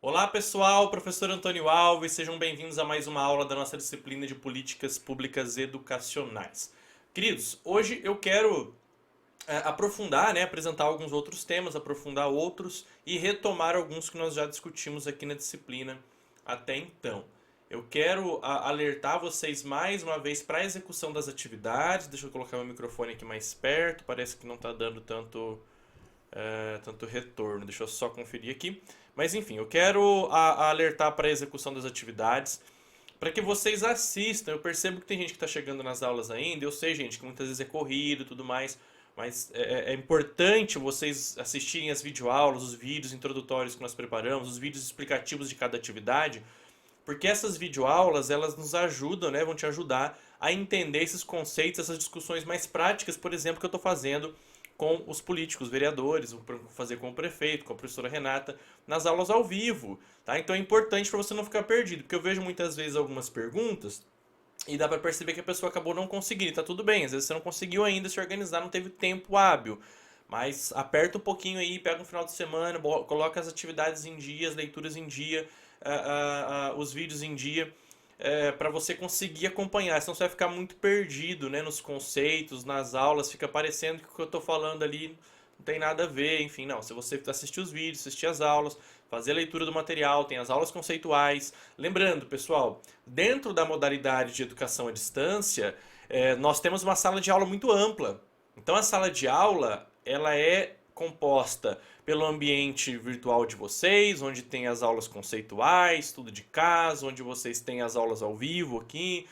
Olá pessoal, professor Antônio Alves, sejam bem-vindos a mais uma aula da nossa disciplina de Políticas Públicas Educacionais. Queridos, hoje eu quero aprofundar, apresentar alguns outros temas, aprofundar outros e retomar alguns que nós já discutimos aqui na disciplina até então. Eu quero alertar vocês mais uma vez para a execução das atividades. Deixa eu colocar meu microfone aqui mais perto, parece que não está dando tanto retorno. Deixa eu só conferir aqui. Mas enfim, eu quero alertar para a execução das atividades, para que vocês assistam. Eu percebo que tem gente que está chegando nas aulas ainda, eu sei, gente, que muitas vezes é corrido e tudo mais, mas é importante vocês assistirem as videoaulas, os vídeos introdutórios que nós preparamos, os vídeos explicativos de cada atividade, porque essas videoaulas, elas nos ajudam, né, vão te ajudar a entender esses conceitos, essas discussões mais práticas, por exemplo, que eu estou fazendo com os políticos, vereadores, vou fazer com o prefeito, com a professora Renata, nas aulas ao vivo, tá? Então é importante para você não ficar perdido, porque eu vejo muitas vezes algumas perguntas e dá para perceber que a pessoa acabou não conseguindo, tá tudo bem, às vezes você não conseguiu ainda se organizar, não teve tempo hábil, mas aperta um pouquinho aí, pega um final de semana, coloca as atividades em dia, as leituras em dia, os vídeos em dia, para você conseguir acompanhar, senão você vai ficar muito perdido, né, nos conceitos, nas aulas, fica parecendo que o que eu estou falando ali não tem nada a ver, enfim, não. Se você assistir os vídeos, assistir as aulas, fazer a leitura do material, tem as aulas conceituais. Lembrando, pessoal, dentro da modalidade de educação à distância, nós temos uma sala de aula muito ampla. Então a sala de aula, ela é composta pelo ambiente virtual de vocês, onde tem as aulas conceituais, tudo de casa, onde vocês têm as aulas ao vivo aqui,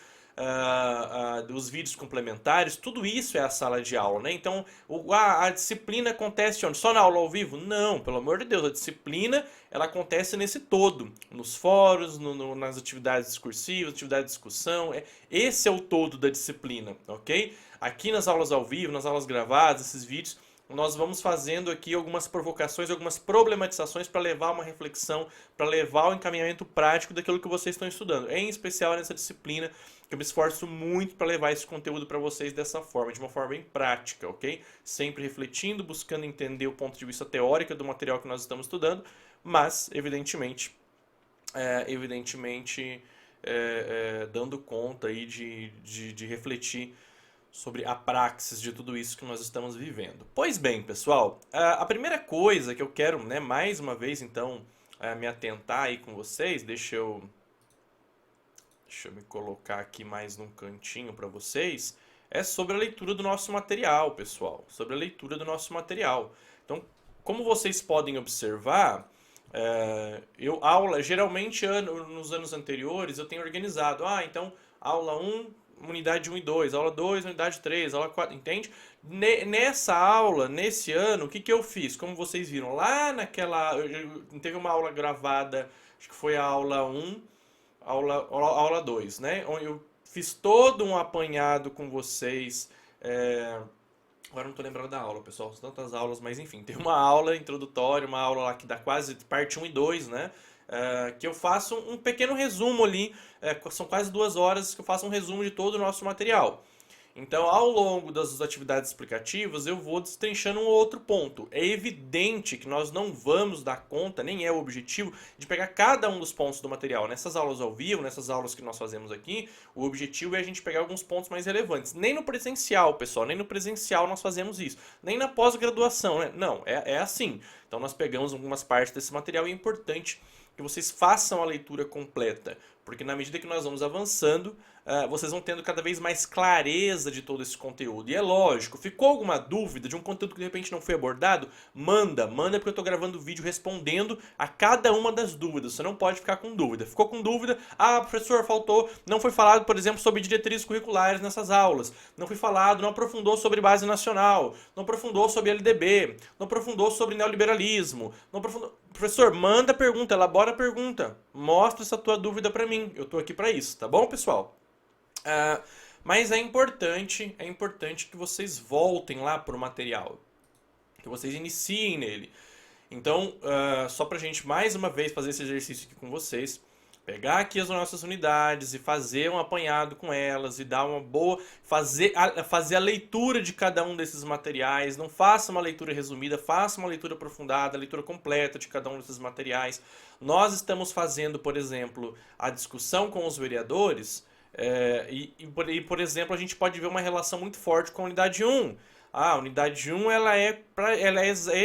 os vídeos complementares, tudo isso é a sala de aula, né? Então, a disciplina acontece onde? Só na aula ao vivo? Não, pelo amor de Deus, a disciplina ela acontece nesse todo, nos fóruns, nas atividades discursivas, atividade de discussão, esse é o todo da disciplina, ok? Aqui nas aulas ao vivo, nas aulas gravadas, esses vídeos, nós vamos fazendo aqui algumas provocações, algumas problematizações para levar uma reflexão, para levar o encaminhamento prático daquilo que vocês estão estudando. Em especial nessa disciplina, que eu me esforço muito para levar esse conteúdo para vocês dessa forma, de uma forma bem prática, ok? Sempre refletindo, buscando entender o ponto de vista teórico do material que nós estamos estudando, mas, evidentemente, dando conta aí de refletir sobre a praxis de tudo isso que nós estamos vivendo. Pois bem, pessoal, a primeira coisa que eu quero, né, mais uma vez, então, me atentar aí com vocês, deixa eu me colocar aqui mais num cantinho para vocês, é sobre a leitura do nosso material, pessoal, sobre a leitura do nosso material. Então, como vocês podem observar, geralmente nos anos anteriores eu tenho organizado, então aula um unidade um e 2, aula 2 unidade 3, aula 4, entende? Nessa aula, nesse ano, o que que eu fiz? Como vocês viram, lá naquela, teve uma aula gravada, acho que foi a aula um, aula 2, né? Onde eu fiz todo um apanhado com vocês, agora não tô lembrando da aula, pessoal, são tantas aulas, mas enfim, tem uma aula introdutória, uma aula lá que dá quase parte um e 2, né? Que eu faço um pequeno resumo ali, são quase 2 horas que eu faço um resumo de todo o nosso material. Então, ao longo das atividades explicativas, eu vou destrinchando um outro ponto. É evidente que nós não vamos dar conta, nem é o objetivo, de pegar cada um dos pontos do material. Nessas aulas ao vivo, nessas aulas que nós fazemos aqui, o objetivo é a gente pegar alguns pontos mais relevantes. Nem no presencial, pessoal, nem no presencial nós fazemos isso. Nem na pós-graduação, né? Não, é assim. Então, nós pegamos algumas partes desse material e é importante que vocês façam a leitura completa, porque na medida que nós vamos avançando, vocês vão tendo cada vez mais clareza de todo esse conteúdo. E é lógico, ficou alguma dúvida de um conteúdo que de repente não foi abordado? Manda porque eu estou gravando o vídeo respondendo a cada uma das dúvidas. Você não pode ficar com dúvida. Ficou com dúvida? Professor, faltou, não foi falado, por exemplo, sobre diretrizes curriculares nessas aulas. Não foi falado, não aprofundou sobre base nacional, não aprofundou sobre LDB, não aprofundou sobre neoliberalismo, não aprofundou... Professor, manda a pergunta, elabora a pergunta, mostra essa tua dúvida para mim. Eu estou aqui para isso, tá bom, pessoal? Mas é importante que vocês voltem lá para o material, que vocês iniciem nele. Então, só para a gente mais uma vez fazer esse exercício aqui com vocês, Pegar aqui as nossas unidades e fazer um apanhado com elas e dar uma boa... fazer a leitura de cada um desses materiais. Não faça uma leitura resumida, faça uma leitura aprofundada, a leitura completa de cada um desses materiais. Nós estamos fazendo, por exemplo, a discussão com os vereadores por exemplo, a gente pode ver uma relação muito forte com a unidade 1. A unidade 1 ela é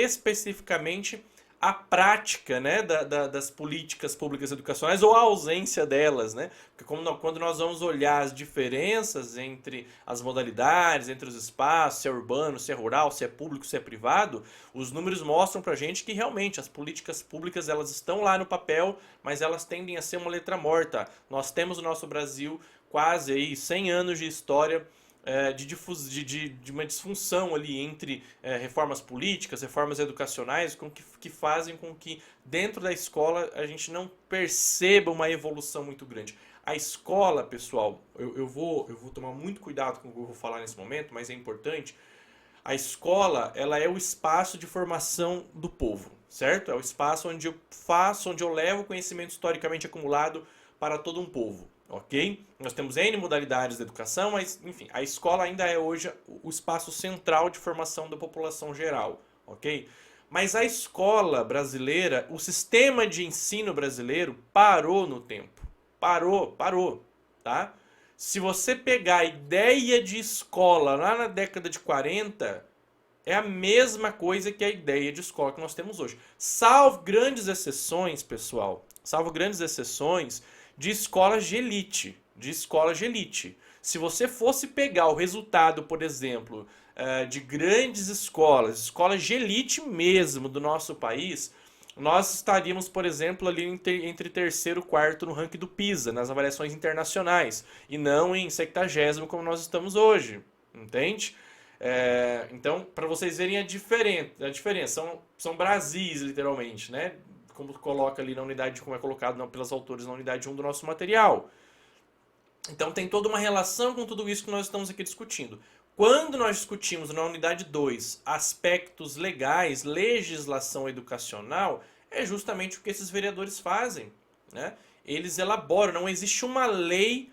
especificamente a prática, né, das políticas públicas educacionais ou a ausência delas, né? Porque quando nós vamos olhar as diferenças entre as modalidades, entre os espaços, se é urbano, se é rural, se é público, se é privado, os números mostram pra gente que realmente as políticas públicas elas estão lá no papel, mas elas tendem a ser uma letra morta. Nós temos no nosso Brasil quase aí 100 anos de história de uma disfunção ali entre reformas políticas, reformas educacionais, que fazem com que dentro da escola a gente não perceba uma evolução muito grande. A escola, pessoal, eu vou tomar muito cuidado com o que eu vou falar nesse momento, mas é importante. A escola, ela é o espaço de formação do povo, certo? É o espaço onde eu levo o conhecimento historicamente acumulado para todo um povo. Ok? Nós temos N modalidades de educação, mas, enfim, a escola ainda é hoje o espaço central de formação da população geral, ok? Mas a escola brasileira, o sistema de ensino brasileiro parou no tempo. Parou, tá? Se você pegar a ideia de escola lá na década de 40, é a mesma coisa que a ideia de escola que nós temos hoje. Salvo grandes exceções, pessoal, salvo grandes exceções de escolas de elite, Se você fosse pegar o resultado, por exemplo, de grandes escolas de elite mesmo do nosso país, nós estaríamos, por exemplo, ali entre terceiro e quarto no ranking do PISA, nas avaliações internacionais, e não em 70º como nós estamos hoje, entende? Então, para vocês verem a diferença, são Brasis, literalmente, né? Como coloca ali na unidade, como é colocado pelos autores na unidade 1 do nosso material. Então tem toda uma relação com tudo isso que nós estamos aqui discutindo. Quando nós discutimos na unidade 2 aspectos legais, legislação educacional, é justamente o que esses vereadores fazem, né? Eles elaboram, não existe uma lei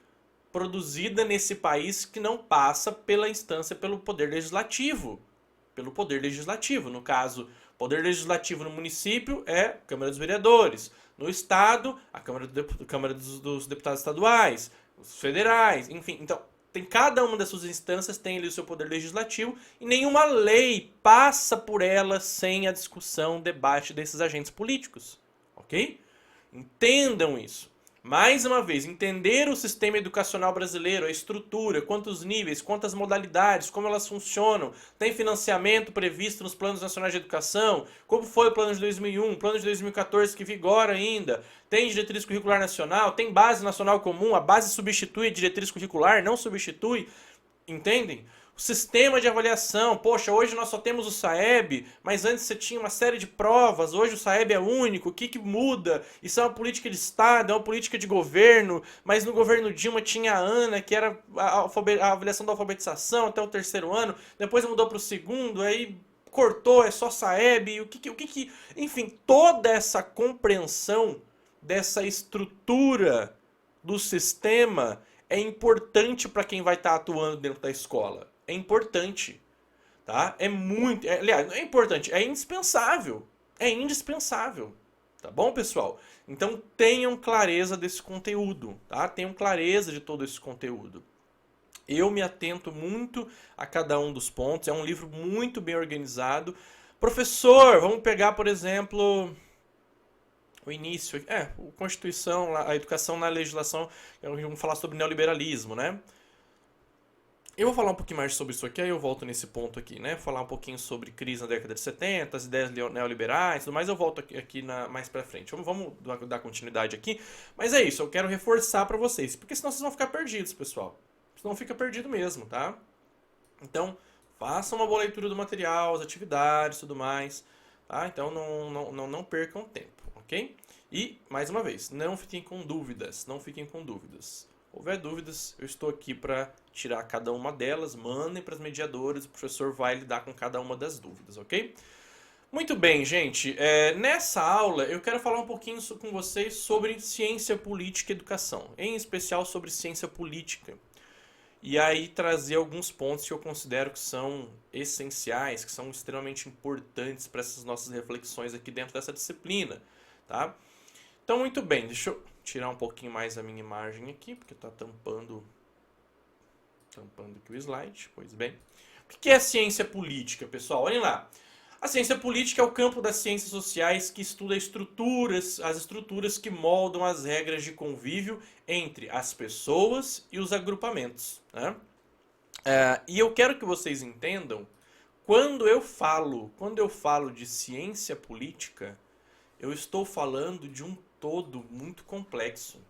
produzida nesse país que não passa pela instância, pelo poder legislativo. No caso, poder legislativo no município é a Câmara dos Vereadores. No Estado, a Câmara dos Deputados Estaduais, os federais, enfim. Então, cada uma das suas instâncias tem ali o seu poder legislativo e nenhuma lei passa por ela sem a discussão, debate desses agentes políticos. Ok? Entendam isso. Mais uma vez, entender o sistema educacional brasileiro, a estrutura, quantos níveis, quantas modalidades, como elas funcionam, tem financiamento previsto nos planos nacionais de educação, como foi o plano de 2001, plano de 2014 que vigora ainda, tem diretriz curricular nacional, tem base nacional comum, a base substitui a diretriz curricular, não substitui, entendem? O sistema de avaliação, poxa, hoje nós só temos o SAEB, mas antes você tinha uma série de provas, hoje o SAEB é único, o que muda? Isso é uma política de Estado, é uma política de governo, mas no governo Dilma tinha a ANA, que era a avaliação da alfabetização até o 3º ano, depois mudou para o 2º, aí cortou, é só SAEB, enfim, toda essa compreensão dessa estrutura do sistema é importante para quem vai estar atuando dentro da escola. É importante, tá? Aliás, não é importante, é indispensável. É indispensável, tá bom, pessoal? Então tenham clareza desse conteúdo, tá? Tenham clareza de todo esse conteúdo. Eu me atento muito a cada um dos pontos, é um livro muito bem organizado. Professor, vamos pegar, por exemplo, o início, a Constituição, a educação na legislação, vamos falar sobre neoliberalismo, né? Eu vou falar um pouquinho mais sobre isso aqui, aí eu volto nesse ponto aqui, né? Falar um pouquinho sobre crise na década de 70, as ideias neoliberais, tudo mais, eu volto aqui mais pra frente. Vamos dar continuidade aqui. Mas é isso, eu quero reforçar pra vocês, porque senão vocês vão ficar perdidos, pessoal. Senão fica perdido mesmo, tá? Então, façam uma boa leitura do material, as atividades, tudo mais, tá? Então, não percam tempo, ok? E, mais uma vez, não fiquem com dúvidas, houver dúvidas, eu estou aqui para tirar cada uma delas, mandem para as mediadoras, o professor vai lidar com cada uma das dúvidas, ok? Muito bem, gente. Nessa aula eu quero falar um pouquinho com vocês sobre ciência política e educação, em especial sobre ciência política. E aí trazer alguns pontos que eu considero que são essenciais, que são extremamente importantes para essas nossas reflexões aqui dentro dessa disciplina, tá? Então, muito bem, deixa eu tirar um pouquinho mais a minha imagem aqui, porque está tampando aqui o slide. Pois bem. O que é ciência política, pessoal? Olhem lá. A ciência política é o campo das ciências sociais que estuda as estruturas que moldam as regras de convívio entre as pessoas e os agrupamentos, né? E eu quero que vocês entendam, quando eu falo de ciência política, eu estou falando de um todo muito complexo.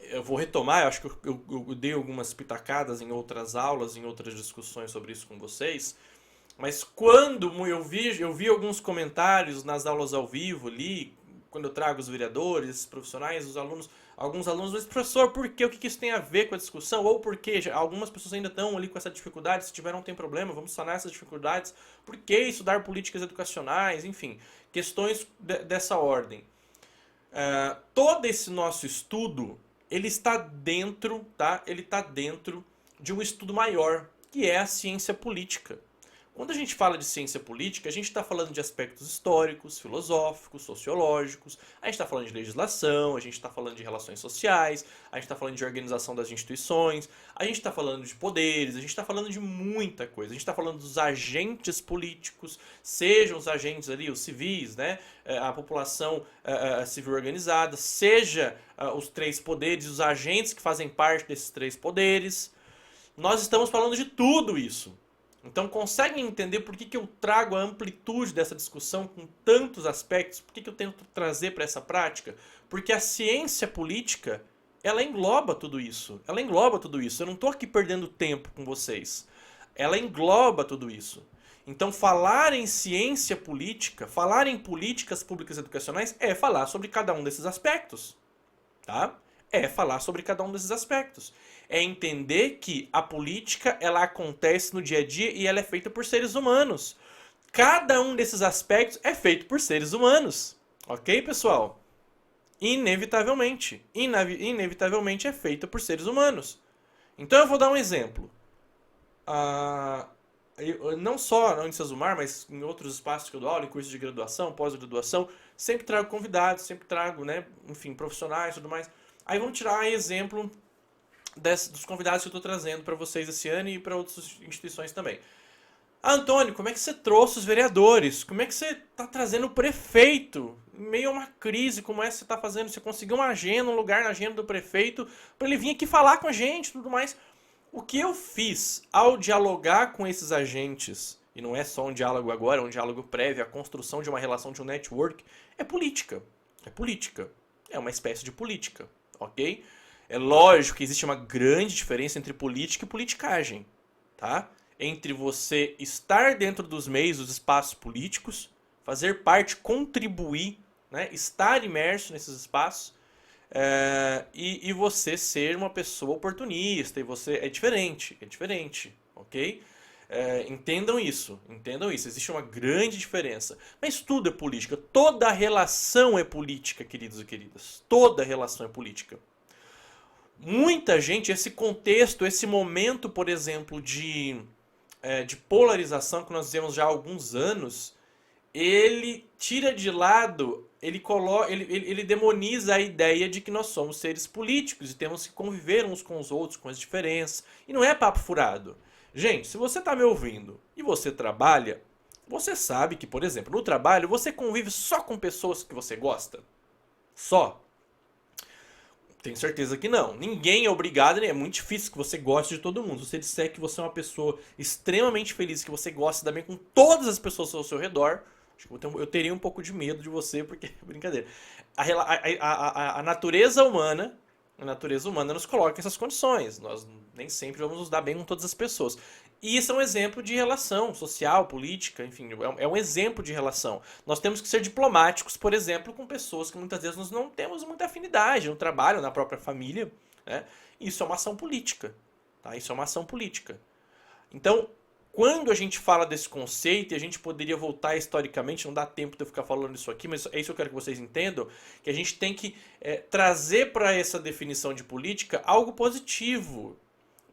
Eu vou retomar, eu acho que eu dei algumas pitacadas em outras aulas, em outras discussões sobre isso com vocês, mas quando eu vi alguns comentários nas aulas ao vivo ali, quando eu trago os vereadores, profissionais, os alunos, alguns alunos, mas professor, por quê? O que isso tem a ver com a discussão? Ou por quê? Algumas pessoas ainda estão ali com essa dificuldade, se tiver não tem problema, vamos sanar essas dificuldades. Por que estudar políticas educacionais? Enfim, questões dessa ordem. Todo esse nosso estudo, ele está dentro, tá? Ele está dentro de um estudo maior, que é a ciência política. Quando a gente fala de ciência política, a gente está falando de aspectos históricos, filosóficos, sociológicos, a gente está falando de legislação, a gente está falando de relações sociais, a gente está falando de organização das instituições, a gente está falando de poderes, a gente está falando de muita coisa. A gente está falando dos agentes políticos, sejam os agentes ali, os civis, né, a população civil organizada, seja os três poderes, os agentes que fazem parte desses três poderes. Nós estamos falando de tudo isso. Então, conseguem entender por que eu trago a amplitude dessa discussão com tantos aspectos? Por que eu tento trazer para essa prática? Porque a ciência política, ela engloba tudo isso. Ela engloba tudo isso. Eu não estou aqui perdendo tempo com vocês. Ela engloba tudo isso. Então, falar em ciência política, falar em políticas públicas educacionais é falar sobre cada um desses aspectos. Tá? É falar sobre cada um desses aspectos. É entender que a política, ela acontece no dia a dia e ela é feita por seres humanos. Cada um desses aspectos é feito por seres humanos. Ok, pessoal? Inevitavelmente. Inevitavelmente é feita por seres humanos. Então eu vou dar um exemplo. Não só na Unicesumar, mas em outros espaços que eu dou aula, em cursos de graduação, pós-graduação, sempre trago convidados, sempre trago, né, enfim, profissionais e tudo mais. Aí vamos tirar exemplo dos convidados que eu estou trazendo para vocês esse ano e para outras instituições também. Antônio, como é que você trouxe os vereadores? Como é que você está trazendo o prefeito? Em meio a uma crise, como é que você está fazendo? Você conseguiu uma agenda, um lugar na agenda do prefeito para ele vir aqui falar com a gente e tudo mais. O que eu fiz ao dialogar com esses agentes, e não é só um diálogo agora, é um diálogo prévio, a construção de uma relação de um network, é política. É política. É uma espécie de política, ok? É lógico que existe uma grande diferença entre política e politicagem, tá? Entre você estar dentro dos meios, dos espaços políticos, fazer parte, contribuir, né? Estar imerso nesses espaços, e você ser uma pessoa oportunista, e você é diferente, ok? Entendam isso, existe uma grande diferença. Mas tudo é política, toda relação é política, queridos e queridas, toda relação é política. Muita gente, esse contexto, esse momento, por exemplo, de polarização que nós vivemos já há alguns anos, ele tira de lado, ele demoniza a ideia de que nós somos seres políticos e temos que conviver uns com os outros, com as diferenças. E não é papo furado. Gente, se você está me ouvindo e você trabalha, você sabe que, por exemplo, no trabalho você convive só com pessoas que você gosta? Só? Tenho certeza que não. Ninguém é obrigado, né? É muito difícil que você goste de todo mundo. Se você disser que você é uma pessoa extremamente feliz, que você gosta de dar bem com todas as pessoas ao seu redor, acho que eu teria um pouco de medo de você, porque, brincadeira. A natureza humana nos coloca essas condições. Nós nem sempre vamos nos dar bem com todas as pessoas. E isso é um exemplo de relação social, política, enfim, é um exemplo de relação. Nós temos que ser diplomáticos, por exemplo, com pessoas que muitas vezes nós não temos muita afinidade no trabalho, na própria família, né? Isso é uma ação política, tá? Isso é uma ação política. Então, quando a gente fala desse conceito, e a gente poderia voltar historicamente, não dá tempo de eu ficar falando isso aqui, mas é isso que eu quero que vocês entendam, que a gente tem que trazer para essa definição de política algo positivo.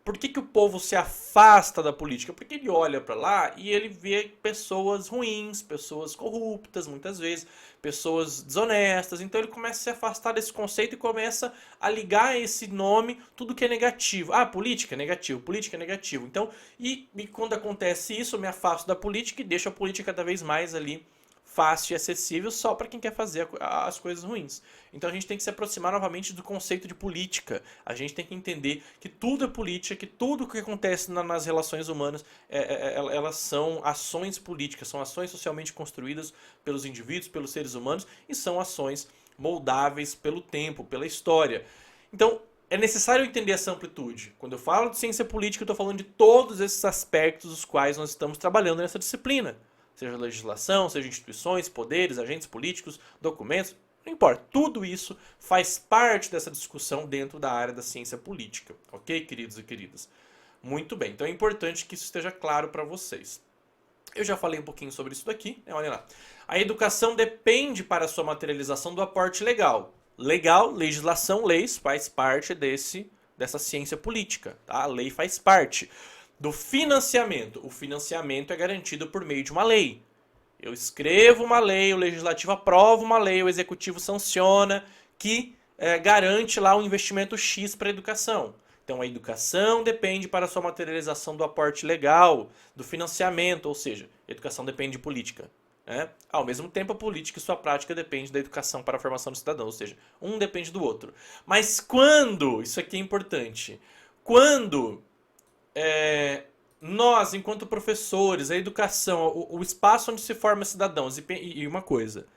Por que o povo se afasta da política? Porque ele olha para lá e ele vê pessoas ruins, pessoas corruptas, muitas vezes, pessoas desonestas. Então ele começa a se afastar desse conceito e começa a ligar a esse nome tudo que é negativo. Ah, política é negativo, política é negativo. Então, e quando acontece isso, eu me afasto da política e deixo a política cada vez mais ali fácil e acessível só para quem quer fazer as coisas ruins. Então a gente tem que se aproximar novamente do conceito de política. A gente tem que entender que tudo é política, que tudo que acontece nas relações humanas, elas são ações políticas, são ações socialmente construídas pelos indivíduos, pelos seres humanos, e são ações moldáveis pelo tempo, pela história. Então, é necessário entender essa amplitude. Quando eu falo de ciência política, eu estou falando de todos esses aspectos dos quais nós estamos trabalhando nessa disciplina. Seja legislação, seja instituições, poderes, agentes políticos, documentos, não importa. Tudo isso faz parte dessa discussão dentro da área da ciência política. Ok, queridos e queridas? Muito bem. Então é importante que isso esteja claro para vocês. Eu já falei um pouquinho sobre isso daqui, né? Olha lá. A educação depende para a sua materialização do aporte legal. Legal, legislação, leis, faz parte dessa ciência política. Tá? A lei faz parte. Do financiamento. O financiamento é garantido por meio de uma lei. Eu escrevo uma lei, o legislativo aprova uma lei, o executivo sanciona, que garante lá um investimento X para a educação. Então a educação depende para a sua materialização do aporte legal, do financiamento, ou seja, a educação depende de política. Né? Ao mesmo tempo, a política e sua prática depende da educação para a formação do cidadão, ou seja, um depende do outro. Mas quando, isso aqui é importante, quando nós, enquanto professores, a educação, o espaço onde se forma cidadãos, e uma coisa,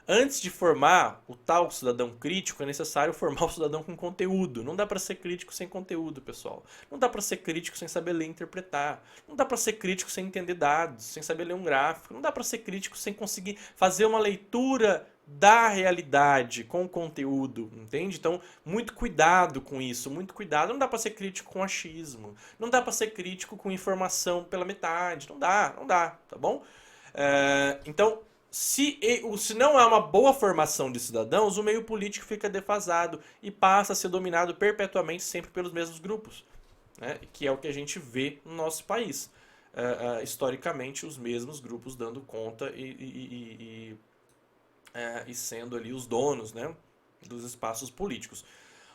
antes de formar o tal cidadão crítico, é necessário formar o cidadão com conteúdo. Não dá para ser crítico sem conteúdo, pessoal. Não dá para ser crítico sem saber ler e interpretar. Não dá para ser crítico sem entender dados, sem saber ler um gráfico. Não dá para ser crítico sem conseguir fazer uma leitura da realidade com o conteúdo, entende? Então, muito cuidado com isso, muito cuidado. Não dá para ser crítico com achismo. Não dá para ser crítico com informação pela metade. Não dá, tá bom? Então, se não há uma boa formação de cidadãos, o meio político fica defasado e passa a ser dominado perpetuamente sempre pelos mesmos grupos, né? Que é o que a gente vê no nosso país. Historicamente, os mesmos grupos dando conta e sendo ali os donos, né, dos espaços políticos.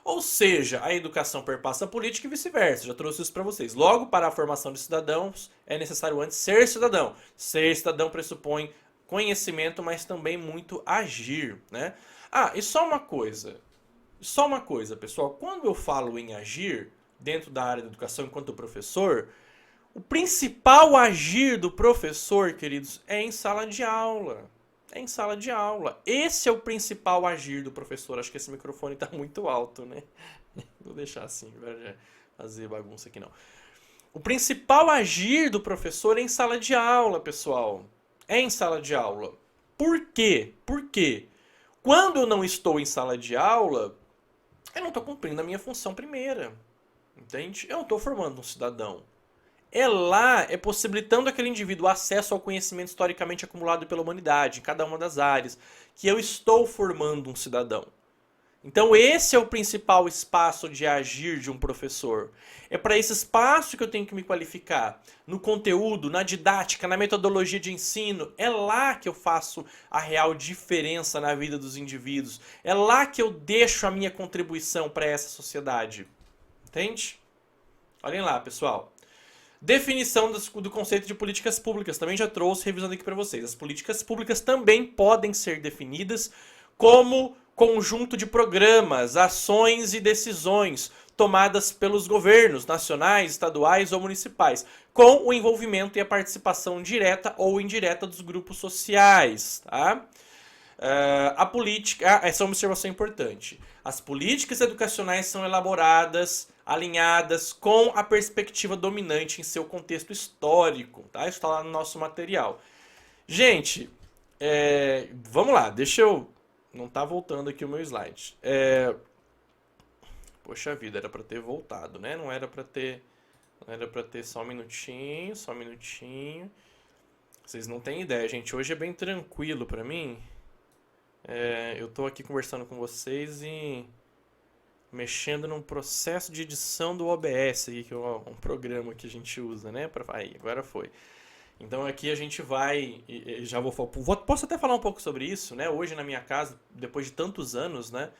Ou seja, a educação perpassa a política e vice-versa. Já trouxe isso para vocês. Logo, para a formação de cidadãos, é necessário antes ser cidadão. Ser cidadão pressupõe conhecimento, mas também muito agir, né? E só uma coisa, pessoal. Quando eu falo em agir, dentro da área da educação enquanto professor, o principal agir do professor, queridos, é em sala de aula. É em sala de aula. Esse é o principal agir do professor. Acho que esse microfone está muito alto, né? Vou deixar assim, não fazer bagunça aqui não. O principal agir do professor é em sala de aula, pessoal. É em sala de aula. Por quê? Porque quando eu não estou em sala de aula, eu não estou cumprindo a minha função primeira. Entende? Eu não estou formando um cidadão. É possibilitando aquele indivíduo acesso ao conhecimento historicamente acumulado pela humanidade, em cada uma das áreas, que eu estou formando um cidadão. Então esse é o principal espaço de agir de um professor. É para esse espaço que eu tenho que me qualificar. No conteúdo, na didática, na metodologia de ensino. É lá que eu faço a real diferença na vida dos indivíduos. É lá que eu deixo a minha contribuição para essa sociedade. Entende? Olhem lá, pessoal. Definição do conceito de políticas públicas. Também já trouxe, revisando aqui para vocês. As políticas públicas também podem ser definidas como conjunto de programas, ações e decisões tomadas pelos governos nacionais, estaduais ou municipais, com o envolvimento e a participação direta ou indireta dos grupos sociais. Tá? A política... essa é uma observação importante. As políticas educacionais são elaboradas, alinhadas com a perspectiva dominante em seu contexto histórico. Tá? Isso está lá no nosso material. Gente, vamos lá, deixa eu... Não tá voltando aqui o meu slide. Poxa vida, era para ter voltado, né? Não era para ter Era pra ter só um minutinho, só um minutinho. Vocês não têm ideia, gente. Hoje é bem tranquilo pra mim. Eu tô aqui conversando com vocês e mexendo num processo de edição do OBS, aí, que é um programa que a gente usa, né? Aí, agora foi. Então aqui a gente vai, já posso até falar um pouco sobre isso, né? Hoje na minha casa, depois de tantos anos, né?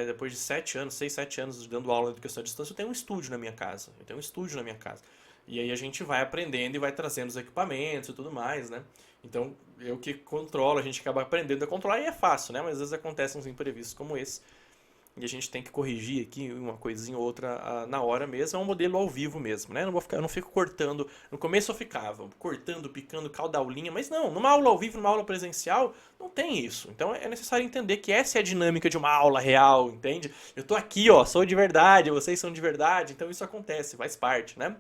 Depois de 7 anos, 6, 7 anos dando aula de educação à distância, eu tenho um estúdio na minha casa. Eu tenho um estúdio na minha casa. E aí a gente vai aprendendo e vai trazendo os equipamentos e tudo mais, né? Então eu que controlo, a gente acaba aprendendo a controlar e é fácil, né? Mas às vezes acontecem uns imprevistos como esse. E a gente tem que corrigir aqui uma coisinha ou outra na hora mesmo. É um modelo ao vivo mesmo, né? Eu não fico cortando. No começo eu ficava cortando, picando cada aulinha, mas não, numa aula ao vivo, numa aula presencial, não tem isso. Então é necessário entender que essa é a dinâmica de uma aula real, entende? Eu tô aqui, ó, sou de verdade, vocês são de verdade, então isso acontece, faz parte, né?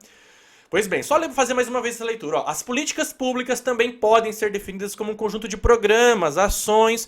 Pois bem, só fazer mais uma vez essa leitura. Ó. As políticas públicas também podem ser definidas como um conjunto de programas, ações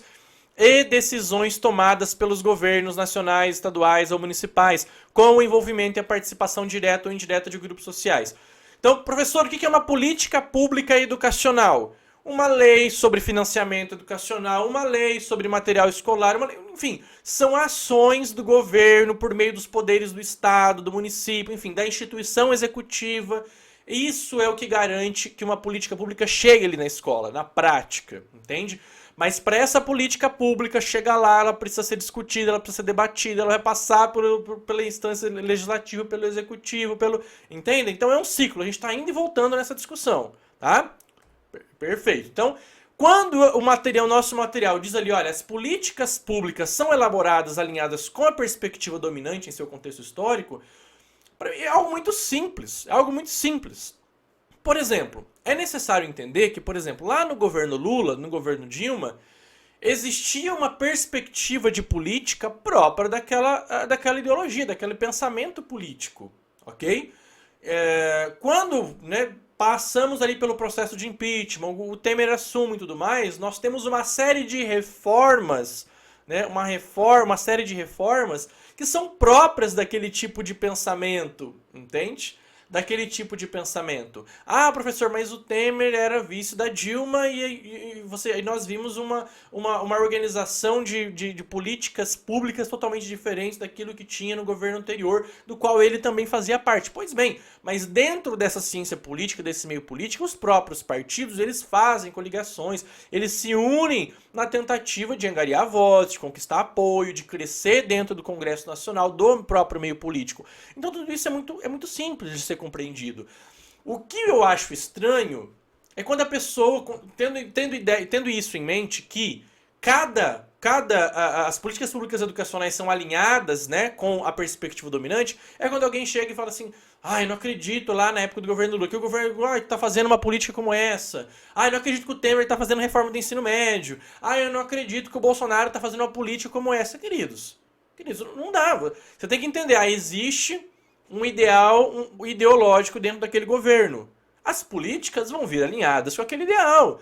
e decisões tomadas pelos governos nacionais, estaduais ou municipais, com o envolvimento e a participação direta ou indireta de grupos sociais. Então, professor, o que é uma política pública educacional? Uma lei sobre financiamento educacional, uma lei sobre material escolar, enfim, são ações do governo por meio dos poderes do Estado, do município, enfim, da instituição executiva. Isso é o que garante que uma política pública chegue ali na escola, na prática, entende? Mas para essa política pública chegar lá, ela precisa ser discutida, ela precisa ser debatida, ela vai passar pela instância legislativa, pelo executivo, entende? Então é um ciclo, a gente está indo e voltando nessa discussão, tá? Perfeito. Então, quando nosso material diz ali, olha, as políticas públicas são elaboradas, alinhadas com a perspectiva dominante em seu contexto histórico, é algo muito simples, é algo muito simples. Por exemplo, é necessário entender que, por exemplo, lá no governo Lula, no governo Dilma, existia uma perspectiva de política própria daquela ideologia, daquele pensamento político, ok? Quando passamos ali pelo processo de impeachment, o Temer assume e tudo mais, nós temos uma série de reformas, né, uma série de reformas que são próprias daquele tipo de pensamento, entende? Daquele tipo de pensamento. Ah, professor, mas o Temer era vice da Dilma e nós vimos uma organização de políticas públicas totalmente diferentes daquilo que tinha no governo anterior, do qual ele também fazia parte. Pois bem, mas dentro dessa ciência política, desse meio político, os próprios partidos, eles fazem coligações, eles se unem na tentativa de angariar votos, de conquistar apoio, de crescer dentro do Congresso Nacional, do próprio meio político. Então tudo isso é muito simples de ser compreendido. O que eu acho estranho é quando a pessoa, tendo isso em mente, que as políticas públicas educacionais são alinhadas, né, com a perspectiva dominante, é quando alguém chega e fala assim, eu não acredito lá na época do governo Lula, que o governo está fazendo uma política como essa. Eu não acredito que o Temer está fazendo reforma do ensino médio. Eu não acredito que o Bolsonaro está fazendo uma política como essa. Queridos, não dá. Você tem que entender, existe um ideal ideológico dentro daquele governo. As políticas vão vir alinhadas com aquele ideal.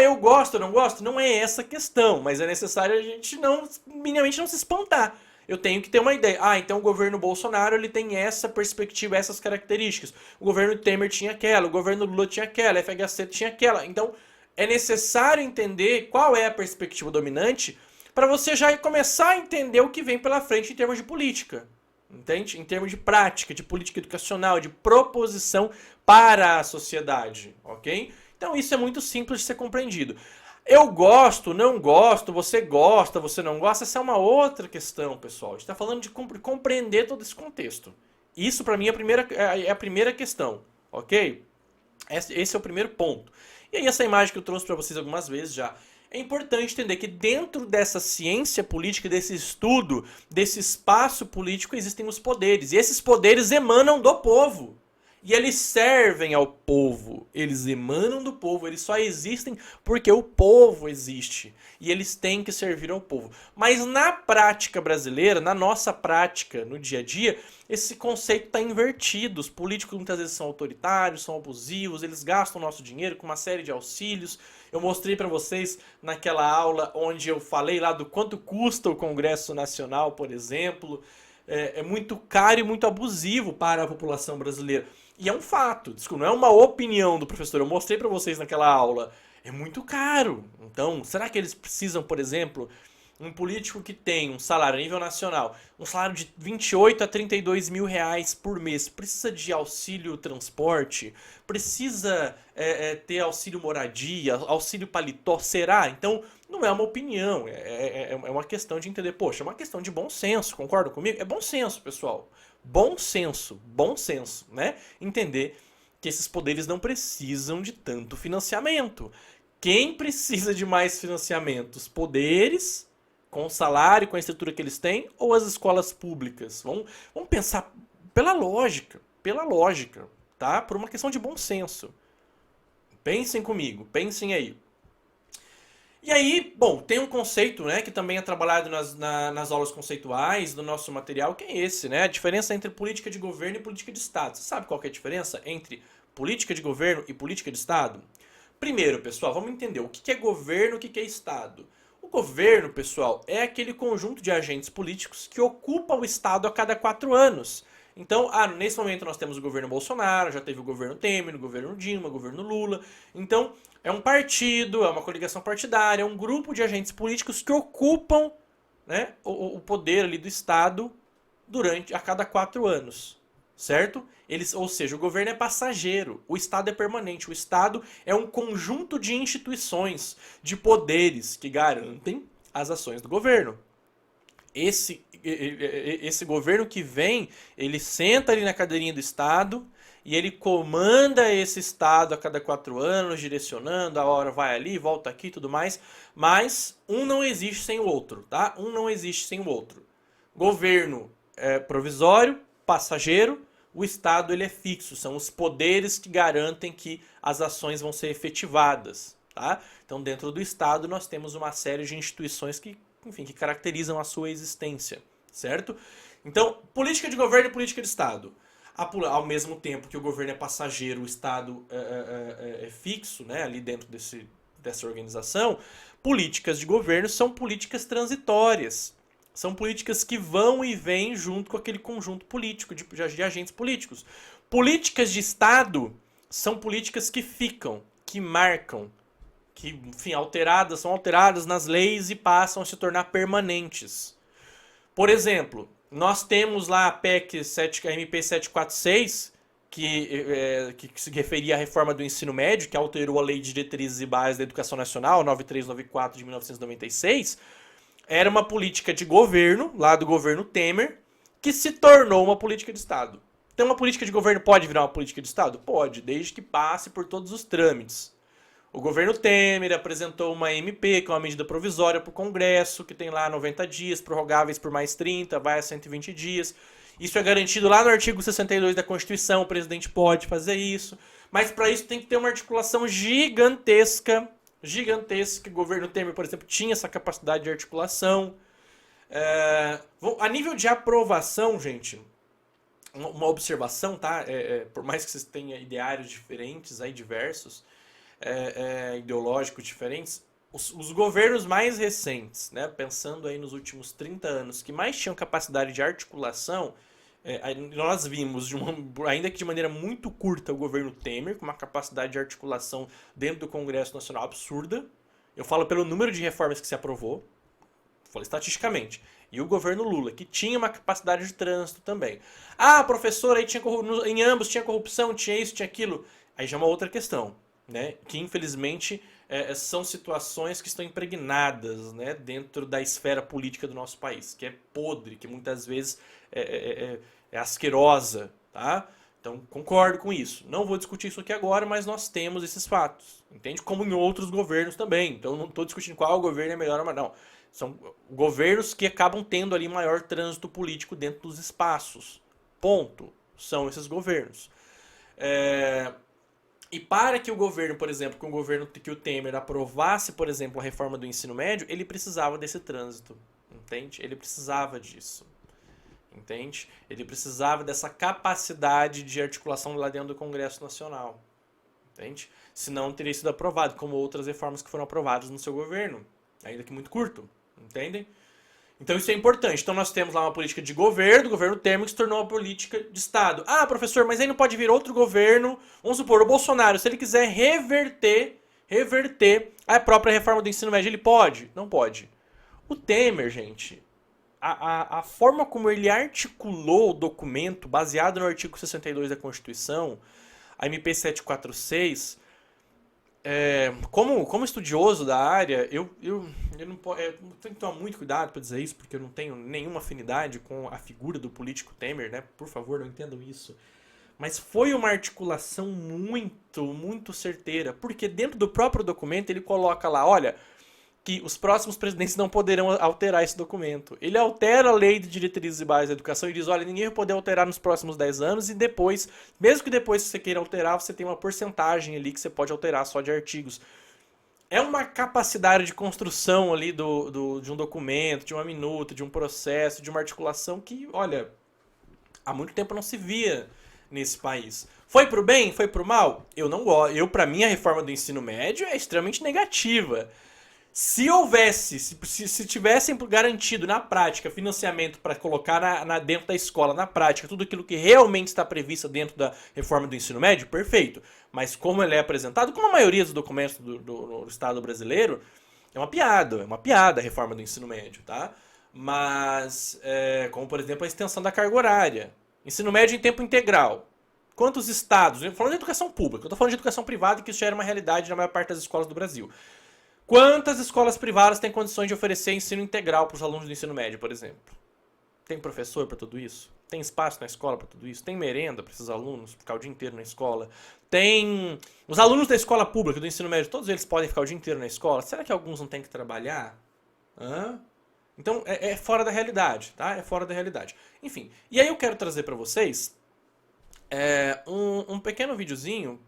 Eu gosto ou não gosto? Não é essa a questão, mas é necessário a gente minimamente não se espantar. Eu tenho que ter uma ideia. Então o governo Bolsonaro ele tem essa perspectiva, essas características. O governo Temer tinha aquela, o governo Lula tinha aquela, a FHC tinha aquela. Então é necessário entender qual é a perspectiva dominante para você já começar a entender o que vem pela frente em termos de política. Entende? Em termos de prática, de política educacional, de proposição para a sociedade, ok? Então isso é muito simples de ser compreendido. Eu gosto, não gosto, você gosta, você não gosta, essa é uma outra questão, pessoal. A gente está falando de compreender todo esse contexto. Isso para mim é a primeira questão, ok? Esse é o primeiro ponto. E aí essa imagem que eu trouxe para vocês algumas vezes já. É importante entender que dentro dessa ciência política, desse estudo, desse espaço político, existem os poderes. E esses poderes emanam do povo. E eles servem ao povo. Eles emanam do povo. Eles só existem porque o povo existe. E eles têm que servir ao povo. Mas na prática brasileira, na nossa prática, no dia a dia, esse conceito está invertido. Os políticos muitas vezes são autoritários, são abusivos, eles gastam o nosso dinheiro com uma série de auxílios. Eu mostrei para vocês naquela aula onde eu falei lá do quanto custa o Congresso Nacional, por exemplo. É muito caro e muito abusivo para a população brasileira. E é um fato, desculpa, não é uma opinião do professor, eu mostrei para vocês naquela aula. É muito caro. Então, será que eles precisam, por exemplo, um político que tem um salário a nível nacional, um salário de 28 a 32 mil reais por mês, precisa de auxílio transporte, precisa ter auxílio moradia, auxílio paletó, será? Então, não é uma opinião, é uma questão de entender, poxa, é uma questão de bom senso, concordam comigo? É bom senso, pessoal. Bom senso, né? Entender que esses poderes não precisam de tanto financiamento. Quem precisa de mais financiamento? Os poderes, com o salário, com a estrutura que eles têm, ou as escolas públicas? Vamos pensar pela lógica, tá? Por uma questão de bom senso. Pensem comigo, pensem aí. E aí, bom, tem um conceito, né, que também é trabalhado nas aulas conceituais do nosso material, que é esse, né? A diferença entre política de governo e política de Estado. Você sabe qual que é a diferença entre política de governo e política de Estado? Primeiro, pessoal, vamos entender o que é governo e o que é Estado. O governo, pessoal, é aquele conjunto de agentes políticos que ocupa o Estado a cada 4 anos. Então, nesse momento nós temos o governo Bolsonaro, já teve o governo Temer, o governo Dilma, o governo Lula. Então, é um partido, é uma coligação partidária, é um grupo de agentes políticos que ocupam, né, o poder ali do Estado a cada 4 anos. Certo? Ou seja, o governo é passageiro, o Estado é permanente. O Estado é um conjunto de instituições, de poderes que garantem as ações do governo. Esse governo que vem, ele senta ali na cadeirinha do Estado e ele comanda esse Estado a cada 4 anos, direcionando, a hora vai ali, volta aqui e tudo mais. Mas um não existe sem o outro, tá? Um não existe sem o outro. Governo provisório, passageiro, o Estado ele é fixo, são os poderes que garantem que as ações vão ser efetivadas. Tá? Então, dentro do Estado, nós temos uma série de instituições que, enfim, que caracterizam a sua existência, certo? Então, política de governo e política de Estado. Ao mesmo tempo que o governo é passageiro, o Estado é fixo, né, ali dentro dessa organização, políticas de governo são políticas transitórias. São políticas que vão e vêm junto com aquele conjunto político, de agentes políticos. Políticas de Estado são políticas que ficam, que marcam, que, enfim, são alteradas nas leis e passam a se tornar permanentes. Por exemplo, nós temos lá a PEC a MP 746, que se referia à reforma do ensino médio, que alterou a Lei de Diretrizes e Bases da Educação Nacional, 9394 de 1996, era uma política de governo, lá do governo Temer, que se tornou uma política de Estado. Então, uma política de governo pode virar uma política de Estado? Pode, desde que passe por todos os trâmites. O governo Temer apresentou uma MP, que é uma medida provisória para o Congresso, que tem lá 90 dias, prorrogáveis por mais 30, vai a 120 dias. Isso é garantido lá no artigo 62 da Constituição, o presidente pode fazer isso. Mas para isso tem que ter uma articulação gigantesca. O governo Temer, por exemplo, tinha essa capacidade de articulação. A nível de aprovação, gente, uma observação, tá? Por mais que vocês tenham ideários diferentes, aí, diversos, ideológicos diferentes, os governos mais recentes, né, pensando aí nos últimos 30 anos, que mais tinham capacidade de articulação, nós vimos, ainda que de maneira muito curta, o governo Temer, com uma capacidade de articulação dentro do Congresso Nacional absurda. Eu falo pelo número de reformas que se aprovou, falo estatisticamente. E o governo Lula, que tinha uma capacidade de trânsito também. Professor, aí em ambos tinha corrupção, tinha isso, tinha aquilo. Aí já é uma outra questão, né? Que infelizmente são situações que estão impregnadas, né, dentro da esfera política do nosso país, que é podre, que muitas vezes é asquerosa, tá? Então, concordo com isso. Não vou discutir isso aqui agora, mas nós temos esses fatos, entende? Como em outros governos também. Então, não estou discutindo qual governo é melhor ou não. São governos que acabam tendo ali maior trânsito político dentro dos espaços. Ponto. São esses governos. E para que o governo, por exemplo, que o Temer aprovasse, por exemplo, a reforma do ensino médio, ele precisava desse trânsito, entende? Ele precisava disso, entende? Ele precisava dessa capacidade de articulação lá dentro do Congresso Nacional, entende? Senão teria sido aprovado, como outras reformas que foram aprovadas no seu governo, ainda que muito curto, entendem? Então isso é importante. Então nós temos lá uma política de governo, do governo Temer, que se tornou uma política de Estado. Ah, professor, mas aí não pode vir outro governo, vamos supor, o Bolsonaro, se ele quiser reverter a própria reforma do ensino médio, ele pode? Não pode. O Temer, gente, a forma como ele articulou o documento, baseado no artigo 62 da Constituição, a MP 746, como estudioso da área, eu não tenho que tomar muito cuidado para dizer isso, porque eu não tenho nenhuma afinidade com a figura do político Temer, né? Por favor, não entendam isso. Mas foi uma articulação muito certeira, porque dentro do próprio documento ele coloca lá, olha, que os próximos presidentes não poderão alterar esse documento. Ele altera a lei de diretrizes e bases da educação e diz, olha, ninguém vai poder alterar nos próximos 10 anos e depois, mesmo que depois você queira alterar, você tem uma porcentagem ali que você pode alterar só de artigos. É uma capacidade de construção ali de um documento, de uma minuta, de um processo, de uma articulação que, olha, há muito tempo não se via nesse país. Foi pro bem? Foi pro mal? Eu não gosto. Para mim, a reforma do ensino médio é extremamente negativa. Se houvesse, se tivessem garantido na prática financiamento para colocar dentro da escola, na prática, tudo aquilo que realmente está previsto dentro da reforma do ensino médio, perfeito. Mas como ele é apresentado, como a maioria dos documentos do Estado brasileiro, é uma piada a reforma do ensino médio, tá? Mas, como por exemplo a extensão da carga horária, ensino médio em tempo integral. Quantos estados, falando de educação pública, eu estou falando de educação privada, que isso já era uma realidade na maior parte das escolas do Brasil. Quantas escolas privadas têm condições de oferecer ensino integral para os alunos do ensino médio, por exemplo? Tem professor para tudo isso? Tem espaço na escola para tudo isso? Tem merenda para esses alunos ficar o dia inteiro na escola? Tem... Os alunos da escola pública, do ensino médio, todos eles podem ficar o dia inteiro na escola? Será que alguns não têm que trabalhar? Hã? Então, é fora da realidade, tá? É fora da realidade. Enfim, e aí eu quero trazer para vocês um pequeno videozinho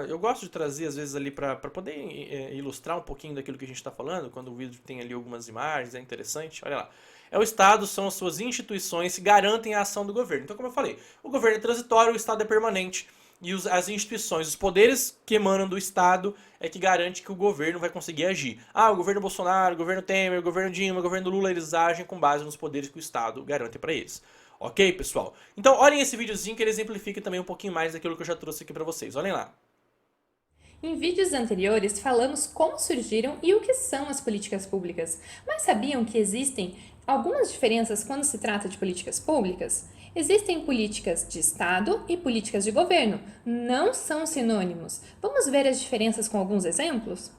eu gosto de trazer às vezes ali para poder ilustrar um pouquinho daquilo que a gente está falando, quando o vídeo tem ali algumas imagens, é interessante, olha lá. O Estado são as suas instituições que garantem a ação do governo. Então, como eu falei, o governo é transitório, o Estado é permanente. E as instituições, os poderes que emanam do Estado é que garante que o governo vai conseguir agir. Ah, o governo Bolsonaro, o governo Temer, o governo Dilma, o governo Lula, eles agem com base nos poderes que o Estado garante para eles. Ok, pessoal? Então, olhem esse videozinho que ele exemplifica também um pouquinho mais daquilo que eu já trouxe aqui para vocês. Olhem lá. Em vídeos anteriores, falamos como surgiram e o que são as políticas públicas, mas sabiam que existem algumas diferenças quando se trata de políticas públicas? Existem políticas de Estado e políticas de governo, não são sinônimos. Vamos ver as diferenças com alguns exemplos?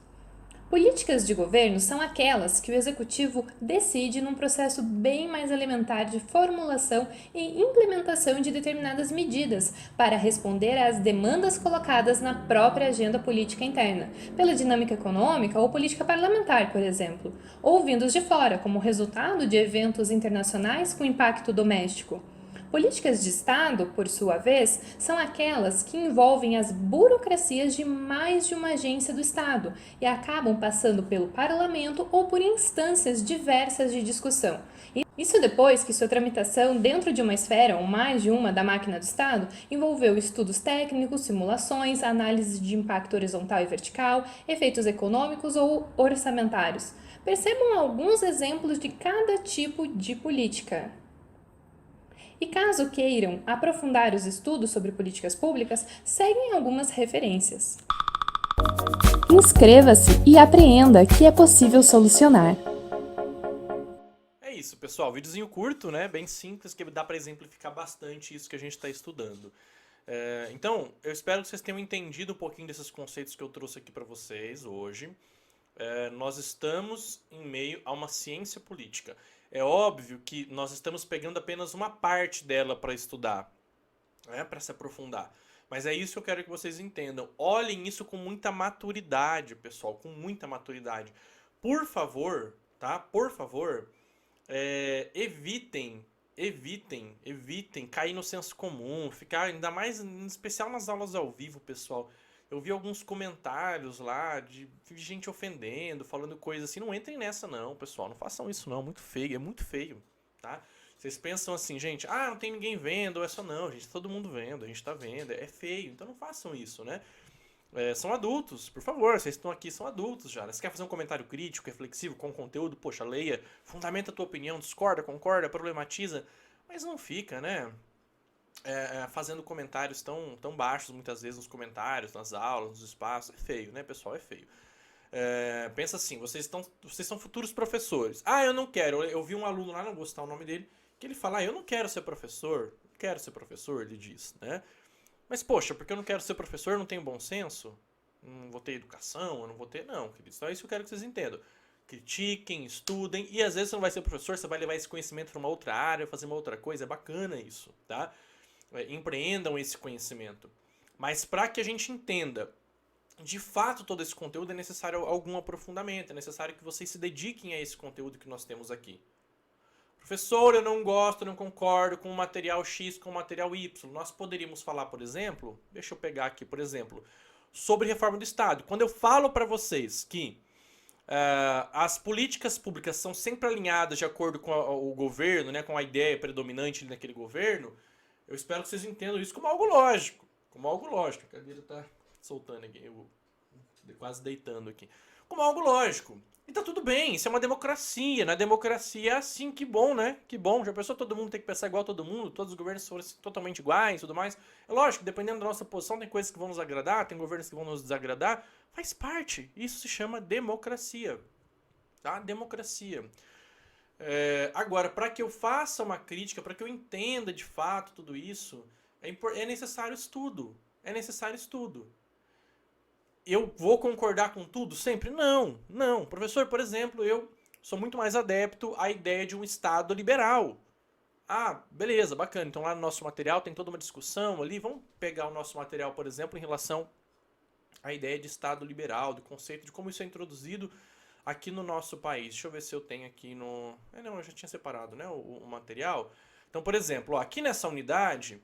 Políticas de governo são aquelas que o executivo decide num processo bem mais elementar de formulação e implementação de determinadas medidas para responder às demandas colocadas na própria agenda política interna, pela dinâmica econômica ou política parlamentar, por exemplo, ou vindos de fora, como resultado de eventos internacionais com impacto doméstico. Políticas de Estado, por sua vez, são aquelas que envolvem as burocracias de mais de uma agência do Estado e acabam passando pelo parlamento ou por instâncias diversas de discussão. Isso depois que sua tramitação dentro de uma esfera ou mais de uma da máquina do Estado envolveu estudos técnicos, simulações, análise de impacto horizontal e vertical, efeitos econômicos ou orçamentários. Percebam alguns exemplos de cada tipo de política. E caso queiram aprofundar os estudos sobre políticas públicas, seguem algumas referências. Inscreva-se e apreenda que é possível solucionar. É isso, pessoal. Videozinho curto, né? Bem simples, que dá para exemplificar bastante isso que a gente está estudando. Então, eu espero que vocês tenham entendido um pouquinho desses conceitos que eu trouxe aqui para vocês hoje. Nós estamos em meio a uma ciência política. É óbvio que nós estamos pegando apenas uma parte dela para estudar, né, para se aprofundar. Mas é isso que eu quero que vocês entendam. Olhem isso com muita maturidade, pessoal, com muita maturidade. Por favor, tá? Por favor, evitem cair no senso comum, ficar ainda mais, em especial nas aulas ao vivo, pessoal. Eu vi alguns comentários lá de gente ofendendo, falando coisas assim. Não entrem nessa não, pessoal. Não façam isso não. É muito feio, tá? Vocês pensam assim, gente, não tem ninguém vendo, ou é só não, gente, todo mundo vendo, a gente tá vendo. É feio, então não façam isso, né? São adultos, por favor, vocês estão aqui, são adultos já. Né? Você quer fazer um comentário crítico, reflexivo, com conteúdo, poxa, leia, fundamenta a tua opinião, discorda, concorda, problematiza, mas não fica, né? Fazendo comentários tão baixos muitas vezes nos comentários, nas aulas, nos espaços. É feio, né, pessoal? É feio. Pensa assim, vocês são futuros professores. Ah, eu não quero. Eu vi um aluno lá, não vou citar o nome dele, que ele fala, eu não quero ser professor. Não quero ser professor, ele diz, né? Mas, poxa, porque eu não quero ser professor, eu não tenho bom senso? Não vou ter educação, eu não vou ter... Não, queridos. Então é isso que eu quero que vocês entendam. Critiquem, estudem, e às vezes você não vai ser professor, você vai levar esse conhecimento para uma outra área, fazer uma outra coisa. É bacana isso, tá? Empreendam esse conhecimento. Mas para que a gente entenda de fato todo esse conteúdo, é necessário algum aprofundamento, é necessário que vocês se dediquem a esse conteúdo que nós temos aqui. Professor, eu não gosto, não concordo com o material X, com o material Y. Nós poderíamos falar, por exemplo, deixa eu pegar aqui, por exemplo, sobre reforma do Estado. Quando eu falo para vocês que as políticas públicas são sempre alinhadas de acordo com o governo, né, com a ideia predominante naquele governo, eu espero que vocês entendam isso como algo lógico. Como algo lógico. A cadeira está soltando aqui, eu quase deitando aqui. Como algo lógico. E tá tudo bem, isso é uma democracia. Na democracia é assim, que bom, né? Que bom. Já pensou todo mundo tem que pensar igual a todo mundo? Todos os governos foram totalmente iguais e tudo mais? É lógico, dependendo da nossa posição, tem coisas que vão nos agradar, tem governos que vão nos desagradar. Faz parte. Isso se chama democracia. Tá? Democracia. Agora, para que eu faça uma crítica, para que eu entenda de fato tudo isso, é necessário estudo. É necessário estudo. Eu vou concordar com tudo sempre? Não, não. Professor, por exemplo, eu sou muito mais adepto à ideia de um Estado liberal. Ah, beleza, bacana. Então lá no nosso material tem toda uma discussão ali. Vamos pegar o nosso material, por exemplo, em relação à ideia de Estado liberal, do conceito de como isso é introduzido aqui no nosso país. Deixa eu ver se eu tenho aqui no... não, eu já tinha separado, né, o material. Então, por exemplo, ó, aqui nessa unidade...